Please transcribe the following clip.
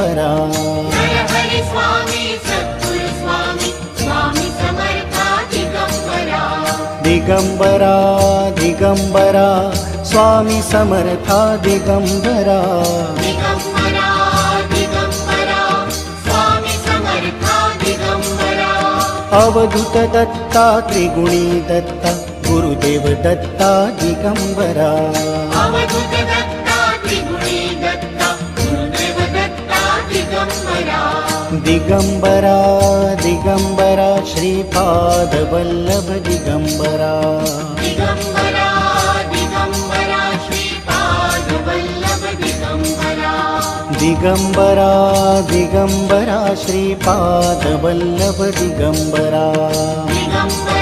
Digambara. Jai Hari Swami Sadguru Swami Swami Samartha Digambara. Digambara Digambara Swami Samartha Digambara. Digambara Digambara Swami Samartha Digambara. Avadhoot Datta त्रिगुणी Datta Gurudev Datta Digambara. Avadhoot Datta त्रिगुणी Datta Gurudev Datta Digambara. Digambara Digambara Shripad Vallabh Digambara. Digambara Digambara Shripad Vallabh Digambara. Digambara Digambara Shripad Vallabh Digambara. Digambara